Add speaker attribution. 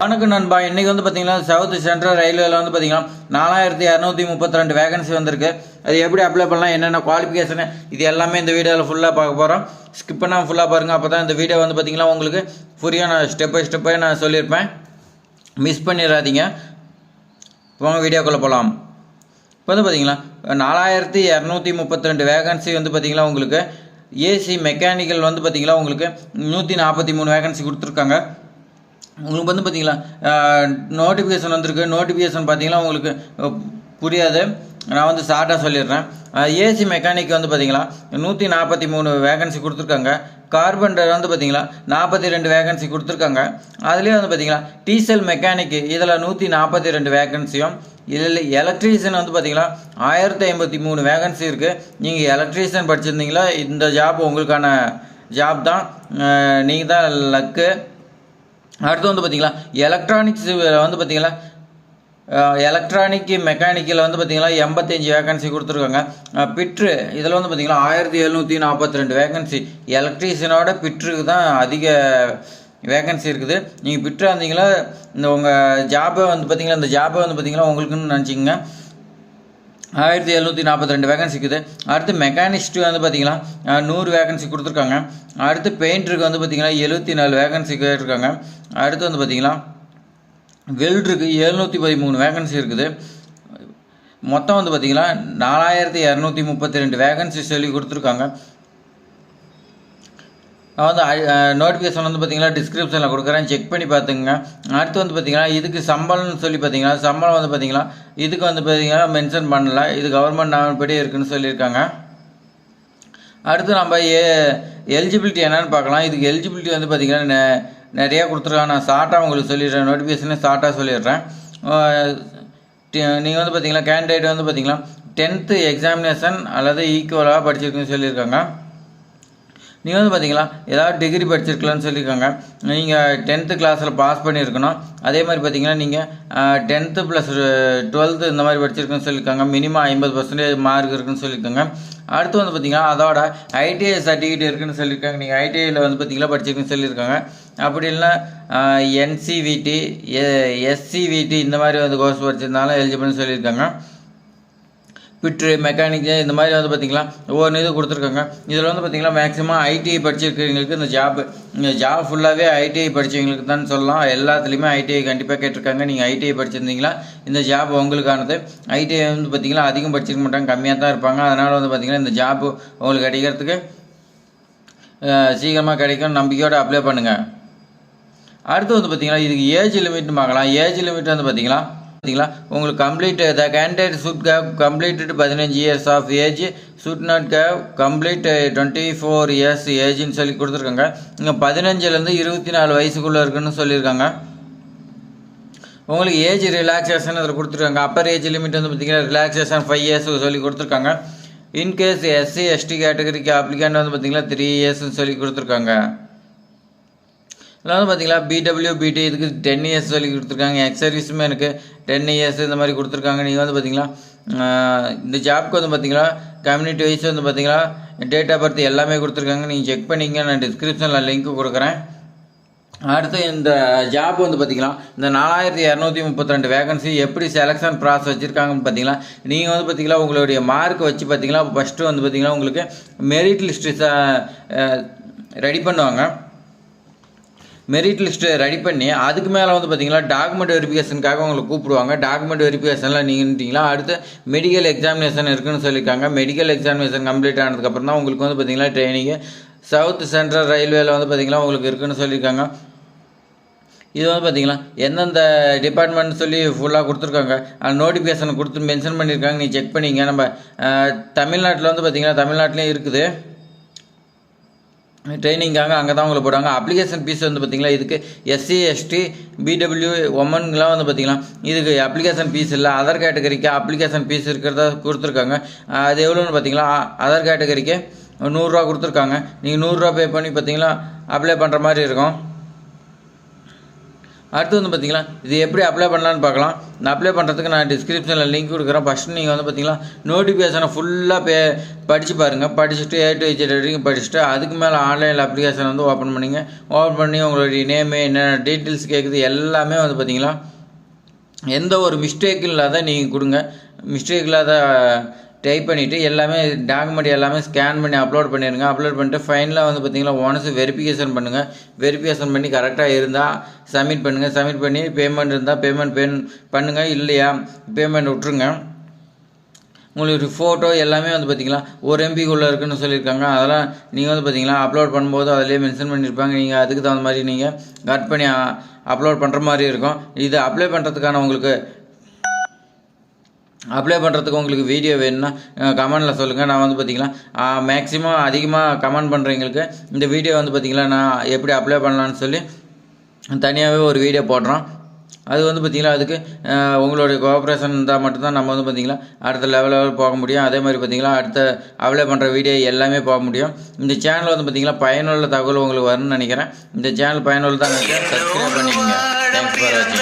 Speaker 1: வணக்கம் நண்பா. இன்றைக்கி வந்து பார்த்தீங்கன்னா சவுத் சென்ட்ரல் ரயில்வேல வந்து பார்த்தீங்கன்னா 4232 வேகன்சி வந்திருக்கு. அது எப்படி அப்ளை பண்ணலாம், என்னென்ன குவாலிஃபிகேஷனு, இது எல்லாமே இந்த வீடியோவில் ஃபுல்லாக பார்க்க போகிறோம். ஸ்கிப் பண்ணாமல் ஃபுல்லாக பாருங்கள். அப்போ தான் இந்த வீடியோ வந்து பார்த்தீங்கன்னா உங்களுக்கு புரியும். நான் ஸ்டெப் பை ஸ்டெப்பாக நான் சொல்லியிருப்பேன், மிஸ் பண்ணிடாதீங்க. போங்க வீடியோக்குள்ளே போகலாம். இப்போ வந்து பார்த்தீங்கன்னா 4232 வேகன்சி வந்து பார்த்தீங்கன்னா உங்களுக்கு ஏசி மெக்கானிக்கல் வந்து பார்த்தீங்கன்னா உங்களுக்கு 143 வேகன்சி கொடுத்துருக்காங்க. உங்களுக்கு வந்து பார்த்தீங்களா நோட்டிஃபிகேஷன் வந்திருக்கு. நோட்டிஃபிகேஷன் பார்த்தீங்கன்னா உங்களுக்கு புரியாது, நான் வந்து ஷார்ட்டாக சொல்லிடுறேன். ஏசி மெக்கானிக் வந்து பார்த்தீங்களா 143 வேகன்சி கொடுத்துருக்காங்க. கார்பெண்டர் வந்து பார்த்தீங்களா 42 வேகன்சி கொடுத்துருக்காங்க. அதுலேயே வந்து பார்த்தீங்களா டீசல் மெக்கானிக்கு இதில் 142 வேகன்சியும், இதில் எலக்ட்ரீஷியன் வந்து பார்த்தீங்கன்னா 1053 வேகன்சி இருக்குது. நீங்கள் எலக்ட்ரீஷியன் படிச்சிருந்தீங்களா, இந்த ஜாப் உங்களுக்கான ஜாப் தான், நீங்கள் தான் லக்கு. அடுத்து வந்து பார்த்தீங்களா எலக்ட்ரானிக்ஸ் வந்து பார்த்தீங்களா எலக்ட்ரானிக் மெக்கானிக்கில் வந்து பார்த்தீங்கன்னா 85 வேகன்சி கொடுத்துருக்காங்க. பிட்ரு இதில் வந்து பார்த்தீங்கன்னா 1742 வேகன்சி. எலக்ட்ரீஷியனோட பிட்ருக்கு தான் அதிக வேகன்சி இருக்குது. நீங்கள் பிட்ரு இருந்தீங்களா இந்த உங்கள் ஜாபை வந்து பார்த்தீங்கன்னா இந்த ஜாபை வந்து பார்த்தீங்கன்னா உங்களுக்குன்னு நினச்சிங்க. 1742 வேகன்சி இருக்குது. அடுத்து மெக்கானிஸ்ட்டு வந்து பார்த்தீங்கன்னா 100 வேகன்சி கொடுத்துருக்காங்க. அடுத்து பெயிண்டருக்கு வந்து பார்த்தீங்கன்னா 74 வேகன்சி கேட்டிருக்காங்க. அடுத்து வந்து பார்த்தீங்கன்னா வெல்டருக்கு 713 வேகன்சி இருக்குது. மொத்தம் வந்து பார்த்தீங்கன்னா 4232 வேகன்சி சொல்லி கொடுத்துருக்காங்க. நான் வந்து நோட்டிஃபிகேஷன் வந்து பார்த்தீங்கன்னா டிஸ்கிரிப்ஷனில் கொடுக்குறேன், செக் பண்ணி பார்த்துங்க. அடுத்து வந்து பார்த்தீங்கன்னா இதுக்கு சம்பளம்னு சொல்லி பார்த்தீங்கன்னா சம்பளம் வந்து பார்த்தீங்கன்னா இதுக்கு வந்து பார்த்தீங்கன்னா மென்ஷன் பண்ணல, இது கவர்மெண்ட் நாவல் படி இருக்குதுன்னு சொல்லியிருக்காங்க. அடுத்து நம்ம எலிஜிபிலிட்டி என்னென்னு பார்க்கலாம். இதுக்கு எலிஜிபிலிட்டி வந்து பார்த்தீங்கன்னா நிறையா கொடுத்துருக்காங்க. நான் ஷார்ட்டாக உங்களுக்கு சொல்லிடுறேன், நோட்டிஃபிகேஷனே ஷார்ட்டாக சொல்லிடுறேன். நீங்கள் வந்து பார்த்தீங்கன்னா கேண்டிடேட் வந்து பார்த்தீங்கன்னா 10th எக்ஸாமினேஷன் அல்லது ஈக்குவலாக படிச்சிருக்குன்னு சொல்லியிருக்காங்க. நீங்கள் வந்து பார்த்தீங்களா ஏதாவது டிகிரி படிச்சிருக்கலான்னு சொல்லியிருக்காங்க. நீங்கள் 10th கிளாஸில் பாஸ் பண்ணியிருக்கணும். அதே மாதிரி பார்த்தீங்கன்னா நீங்கள் 10th + 12th இந்த மாதிரி படிச்சிருக்குன்னு சொல்லியிருக்காங்க. மினிமம் 50% மார்க் இருக்குன்னு சொல்லியிருக்காங்க. அடுத்து வந்து பார்த்தீங்கன்னா அதோட ஐடிஐ சர்டிஃபிகேட் இருக்குதுன்னு சொல்லியிருக்காங்க. நீங்கள் ஐடிஐயில் வந்து பார்த்தீங்கன்னா படிச்சிருக்குன்னு சொல்லியிருக்காங்க. அப்படி இல்லைன்னா NCVT SCVT இந்த மாதிரி வந்து கோர்ஸ் படிச்சிருந்தாலும் எலிஜிபிள்னு சொல்லியிருக்காங்க. பிட்ரு மெக்கானிக்கு இந்த மாதிரி வந்து பார்த்திங்களா ஒவ்வொரு இது கொடுத்துருக்காங்க. இதில் வந்து பார்த்திங்களா மேக்ஸிமம் ஐடிஐ படிச்சிருக்கிறவங்களுக்கு இந்த ஜாப் ஃபுல்லாகவே ஐடிஐ படித்தவங்களுக்கு தான் சொல்லலாம். எல்லாத்துலேயுமே ஐடிஐ கண்டிப்பாக கேட்டிருக்காங்க. நீங்கள் ஐடிஐ படிச்சிருந்தீங்களா இந்த ஜாப் உங்களுக்கானது. ஐடிஐ வந்து பார்த்திங்கன்னா அதிகம் படிச்சிருக்க மாட்டாங்க, கம்மியாக தான் இருப்பாங்க. அதனால் வந்து பார்த்திங்கன்னா இந்த ஜாப் உங்களுக்கு கிடைக்கிறதுக்கு சீக்கிரமாக கிடைக்கும், நம்பிக்கையோடு அப்ளை பண்ணுங்கள். அடுத்து வந்து பார்த்திங்கன்னா இதுக்கு ஏஜ் லிமிட்னு பார்க்கலாம். ஏஜ் லிமிட் வந்து பார்த்திங்களா உங்களுக்கு complete the candidate should have completed 15 years of age, should not have complete 24 years ஏஜ்னு சொல்லி கொடுத்துருக்காங்க. இங்கே 15லேருந்து 24 வயசுக்குள்ளே இருக்குன்னு சொல்லியிருக்காங்க. உங்களுக்கு ஏஜ் ரிலாக்ஸேஷன் அதில் கொடுத்துருக்காங்க. அப்பர் ஏஜ் லிமிட் வந்து பார்த்திங்கன்னா ரிலாக்ஸேஷன் 5 years சொல்லி கொடுத்துருக்காங்க. இன்கேஸ் SC ST கேட்டகரிக்கு அப்ளிகண்ட் வந்து பார்த்திங்கன்னா 3 years சொல்லி கொடுத்துருக்காங்க. இதில் வந்து பார்த்தீங்களா BWBT இதுக்கு 10 years சொல்லி கொடுத்துருக்காங்க. எக்ஸ் சர்வீஸுமே எனக்கு 10 years இந்த மாதிரி கொடுத்துருக்காங்க. நீங்கள் வந்து பார்த்தீங்களா இந்த ஜாப்க்கு வந்து பார்த்தீங்களா கம்யூனிட்டி வைஸ் வந்து பார்த்தீங்களா டேட் ஆஃப் பர்த் எல்லாமே கொடுத்துருக்காங்க. நீங்கள் செக் பண்ணிங்க, நான் டிஸ்கிரிப்ஷனில் லிங்க்கு கொடுக்குறேன். அடுத்து இந்த ஜாப் வந்து பார்த்திங்கன்னா இந்த 4232 வேகன்சி எப்படி செலெக்ஷன் ப்ராசஸ் வச்சுருக்காங்கன்னு பார்த்தீங்கன்னா நீங்கள் வந்து பார்த்திங்கன்னா உங்களுடைய மார்க் வச்சு பார்த்தீங்கன்னா ஃபஸ்ட்டு வந்து பார்த்திங்கன்னா உங்களுக்கு மெரிட் லிஸ்ட்டு ரெடி பண்ணுவாங்க. மெரிட் லிஸ்ட்டு ரெடி பண்ணி அதுக்கு மேலே வந்து பார்த்திங்கன்னா டாக்குமெண்ட் வெரிஃபிகேஷனுக்காக உங்களுக்கு கூப்பிடுவாங்க. டாக்குமெண்ட் வெரிஃபிகேஷனில் நீங்கள்ட்டீங்களா அடுத்து மெடிக்கல் எக்ஸாமினேஷன் இருக்குதுன்னு சொல்லியிருக்காங்க. மெடிக்கல் எக்ஸாமினேஷன் கம்ப்ளீட் ஆனதுக்கப்புறம் தான் உங்களுக்கு வந்து பார்த்திங்கன்னா ட்ரைனிங்கு சவுத் சென்ட்ரல் ரயில்வேல வந்து பார்த்திங்கன்னா உங்களுக்கு இருக்குதுன்னு சொல்லியிருக்காங்க. இது வந்து பார்த்திங்கன்னா எந்தெந்த டிபார்ட்மெண்ட் சொல்லி ஃபுல்லாக கொடுத்துருக்காங்க. அந்த நோட்டிஃபிகேஷனை கொடுத்து மென்ஷன் பண்ணியிருக்காங்க, நீங்கள் செக் பண்ணிங்க. நம்ம தமிழ்நாட்டில் வந்து பார்த்திங்கன்னா தமிழ்நாட்டிலையும் இருக்குது ட்ரைனிங்காக, அங்கே தான் உங்களுக்கு போடுவாங்க. அப்ளிகேஷன் ஃபீஸ் வந்து பார்த்திங்கன்னா இதுக்கு SC ST BW ஒமன்லாம் வந்து பார்த்திங்கன்னா இதுக்கு அப்ளிகேஷன் ஃபீஸ் இல்லை. அதர் கேட்டகரிக்கு அப்ளிகேஷன் ஃபீஸ் இருக்கிறதா கொடுத்துருக்காங்க. அது எவ்வளோன்னு பார்த்திங்கன்னா அதர் கேட்டகரிக்கு 100 ரூபா கொடுத்துருக்காங்க. நீங்கள் 100 ரூபா பே பண்ணி பார்த்திங்கன்னா அப்ளை பண்ணுற மாதிரி இருக்கும். அடுத்து வந்து பார்த்திங்களா இது எப்படி அப்ளை பண்ணலான்னு பார்க்கலாம். நான் அப்ளை பண்ணுறதுக்கு நான் டிஸ்கிரிப்ஷனில் லிங்க் கொடுக்குறேன். ஃபஸ்ட்டு நீங்கள் வந்து பார்த்திங்களா நோட்டிஃபிகேஷனை ஃபுல்லாக படித்து பாருங்கள். படிச்சுட்டு A to Z வரைக்கும் படிச்சுட்டு அதுக்கு மேலே ஆன்லைனில் அப்ளிகேஷன் வந்து ஓப்பன் பண்ணிங்க. ஓப்பன் பண்ணி உங்களுடைய நேமு என்னென்ன டீட்டெயில்ஸ் கேட்குது எல்லாமே வந்து பார்த்திங்களா எந்த ஒரு மிஸ்டேக்கும் இல்லாத நீங்கள் கொடுங்க. மிஸ்டேக் இல்லாத டைப் பண்ணிவிட்டு எல்லாமே டாக்குமெண்ட் எல்லாமே ஸ்கேன் பண்ணி அப்லோட் பண்ணிடுங்க. அப்லோட் பண்ணிட்டு ஃபைனலாக வந்து பார்த்திங்கன்னா ஒன்ஸ் வெரிஃபிகேஷன் பண்ணுங்கள். வெரிஃபிகேஷன் பண்ணி கரெக்டாக இருந்தால் சப்மிட் பண்ணுங்கள். சப்மிட் பண்ணி பேமெண்ட் இருந்தால் பேமெண்ட் பண்ணுங்கள். இல்லையா பேமெண்ட் விட்ருங்க. உங்களுக்கு ஃபோட்டோ எல்லாமே வந்து பார்த்திங்களா ஒரு MBக்குள்ளே இருக்குன்னு சொல்லியிருக்காங்க. அதெல்லாம் நீங்கள் வந்து பார்த்திங்களா அப்லோட் பண்ணும்போது அதிலே மென்ஷன் பண்ணியிருப்பாங்க. நீங்கள் அதுக்கு தகுந்த மாதிரி நீங்கள் கட் பண்ணி அப்லோட் பண்ணுற மாதிரி இருக்கும். இது அப்ளை பண்ணுறதுக்கான உங்களுக்கு வீடியோ வேணும்னா கமெண்டில் சொல்லுங்கள். நான் வந்து பார்த்திங்களா மேக்ஸிமம் அதிகமாக கமெண்ட் பண்ணுறவங்களுக்கு இந்த வீடியோ வந்து பார்த்திங்களா நான் எப்படி அப்ளை பண்ணலான்னு சொல்லி தனியாகவே ஒரு வீடியோ போடுறோம். அது வந்து பார்த்திங்களா அதுக்கு உங்களுடைய கோஆப்ரேஷன் இருந்தால் மட்டும்தான் நம்ம வந்து பார்த்திங்களா அடுத்த லெவலில் போக முடியும். அதே மாதிரி பார்த்திங்களா அடுத்த அப்ளை பண்ணுற வீடியோ எல்லாமே போக முடியும். இந்த சேனல் வந்து பார்த்திங்களா பயனுள்ள தகவல் உங்களுக்கு வரும்னு நினைக்கிறேன். இந்த சேனல் பயனுள்ள தான் நினைக்கிறேன். சப்ஸ்கிரைப் பண்ணிக்கோங்க. தேங்க்ஸ் ஃபார் வாட்சிங்.